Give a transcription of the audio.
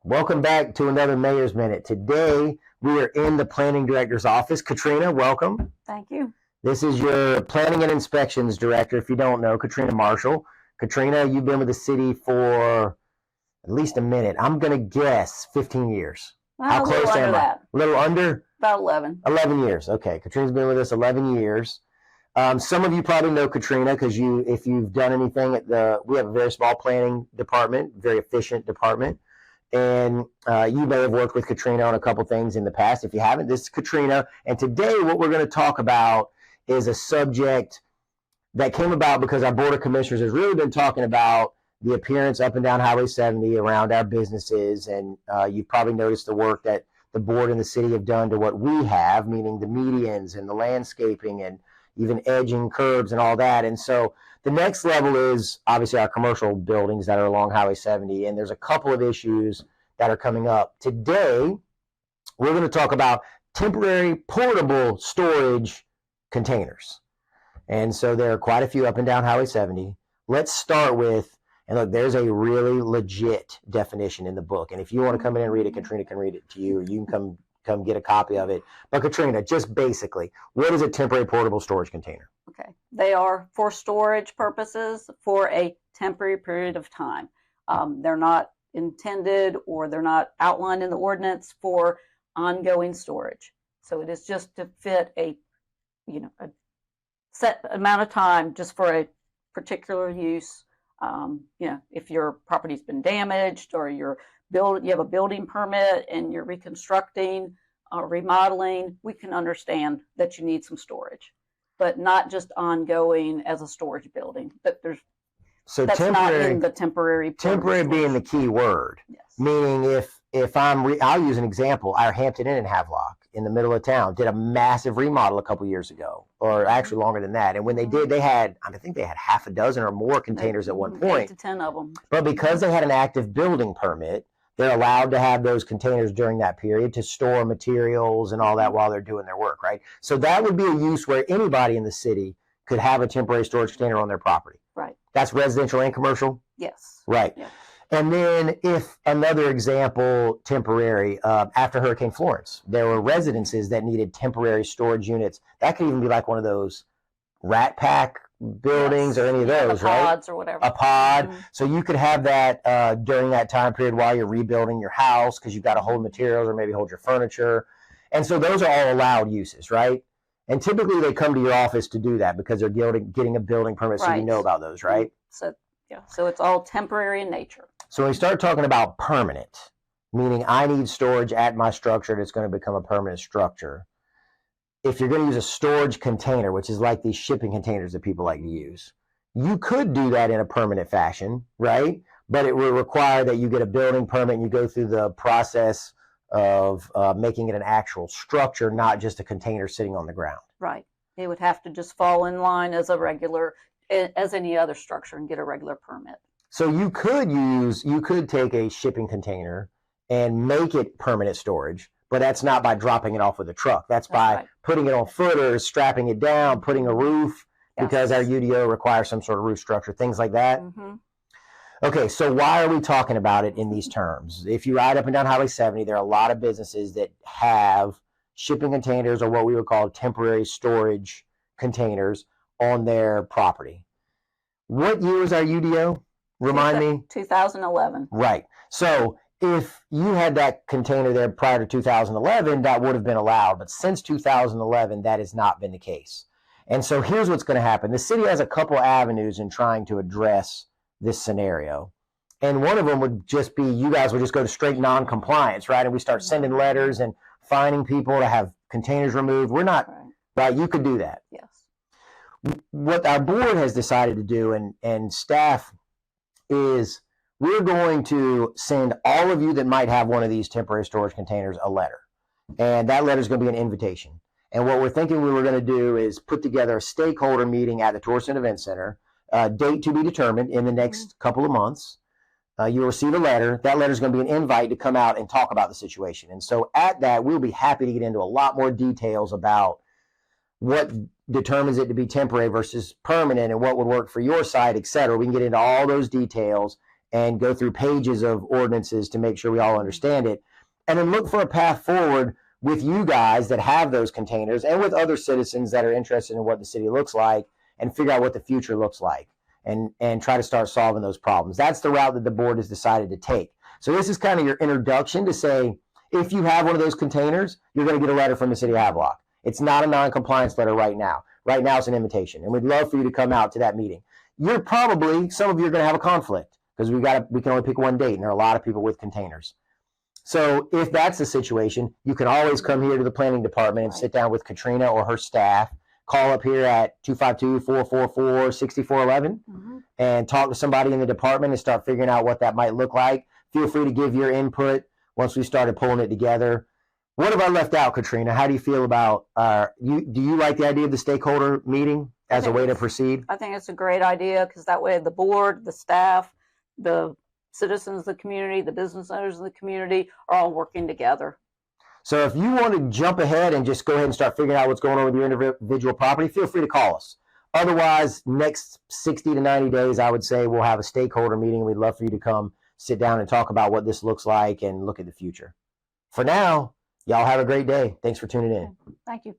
Welcome back to another Mayor's Minute. Today, we are in the Planning Director's office. Katrina, welcome. Thank you. This is your Planning and Inspections Director, if you don't know, Katrina Marshall. Katrina, you've been with the city for at least a minute. I'm going to guess 15 years. How close am I? A little under? About 11. 11 years. Okay. Katrina's been with us 11 years. Some of you probably know Katrina because if you've done anything we have a very small planning department, very efficient department. And you may have worked with Katrina on a couple things in the past. If you haven't, this is Katrina. And today what we're going to talk about is a subject that came about because our Board of Commissioners has really been talking about the appearance up and down Highway 70 around our businesses. And you've probably noticed the work that the board and the city have done to what we have, meaning the medians and the landscaping and even edging curbs and all that. And so the next level is obviously our commercial buildings that are along Highway 70. And there's a couple of issues that are coming up. Today, we're going to talk about temporary portable storage containers. And so there are quite a few up and down Highway 70. Let's start with, and look, there's a really legit definition in the book. And if you want to come in and read it, Katrina can read it to you, or you can come get a copy of it. But Katrina, just basically, what is a temporary portable storage container? Okay. They are for storage purposes for a temporary period of time. They're not intended or they're not outlined in the ordinance for ongoing storage. So it is just to fit a set amount of time just for a particular use. If your property's been damaged or you have a building permit and you're reconstructing or remodeling, we can understand that you need some storage, but not just ongoing as a storage building. That's not in the temporary. Temporary being the key word. Yes. Meaning if I'll use an example. Our Hampton Inn in Havelock in the middle of town did a massive remodel a couple years ago, or actually longer than that. And when they did, I think they had half a dozen or more containers at one point. 8 to 10 of them. But because they had an active building permit, they're allowed to have those containers during that period to store materials and all that while they're doing their work, right? So that would be a use where anybody in the city could have a temporary storage container on their property. Right. That's residential and commercial? Yes. Right. Yeah. And then if another example, temporary, after Hurricane Florence, there were residences that needed temporary storage units. That could even be like one of those rat pack buildings or any of those, right? Pods or whatever. A pod. Mm-hmm. So you could have that during that time period while you're rebuilding your house because you've got to hold materials or maybe hold your furniture. And so those are all allowed uses, right? And typically they come to your office to do that because they're getting a building permit, so you know about those, right? So it's all temporary in nature. So when we start talking about permanent, meaning I need storage at my structure that's going to become a permanent structure. If you're going to use a storage container, which is like these shipping containers that people like to use, you could do that in a permanent fashion, right? But it will require that you get a building permit and you go through the process of making it an actual structure, not just a container sitting on the ground. Right. It would have to just fall in line as any other structure and get a regular permit. So you could take a shipping container and make it permanent storage, but that's not by dropping it off with a truck. That's by putting it on footers, strapping it down, putting a roof, because our UDO requires some sort of roof structure, things like that. Mm-hmm. Okay, so why are we talking about it in these terms? If you ride up and down Highway 70, there are a lot of businesses that have shipping containers or what we would call temporary storage containers on their property. What year was our UDO? Remind me. 2011. Right. So if you had that container there prior to 2011, that would have been allowed. But since 2011, that has not been the case. And so here's what's going to happen. The city has a couple avenues in trying to address this scenario. And one of them would just be you guys would just go to straight non-compliance, right? And we start sending letters and fining people to have containers removed. We're not, right? You could do that. Yes. What our board has decided to do and staff is we're going to send all of you that might have one of these temporary storage containers a letter. And that letter is going to be an invitation. And what we're thinking we were going to do is put together a stakeholder meeting at the Tourist and Event Center, date to be determined in the next couple of months. you'll receive a letter. That letter is going to be an invite to come out and talk about the situation. And so at that, we'll be happy to get into a lot more details about what determines it to be temporary versus permanent and what would work for your site, et cetera. We can get into all those details and go through pages of ordinances to make sure we all understand it. And then look for a path forward with you guys that have those containers and with other citizens that are interested in what the city looks like and figure out what the future looks like and try to start solving those problems. That's the route that the board has decided to take. So this is kind of your introduction to say, if you have one of those containers, you're going to get a letter from the city of Havelock. It's not a non-compliance letter right now. Right now it's an invitation, and we'd love for you to come out to that meeting. You're probably, some of you are going to have a conflict because we can only pick one date, and there are a lot of people with containers. So if that's the situation, you can always come here to the planning department and sit down with Katrina or her staff. Call up here at 252-444-6411 and talk to somebody in the department and start figuring out what that might look like. Feel free to give your input once we started pulling it together. What have I left out, Katrina? How do you feel about do you like the idea of the stakeholder meeting as a way to proceed? I think it's a great idea because that way the board, the staff, the citizens of the community, the business owners of the community are all working together. So if you want to jump ahead and just go ahead and start figuring out what's going on with your individual property, feel free to call us. Otherwise, next 60 to 90 days, I would say we'll have a stakeholder meeting. We'd love for you to come sit down and talk about what this looks like and look at the future. For now, y'all have a great day. Thanks for tuning in. Thank you.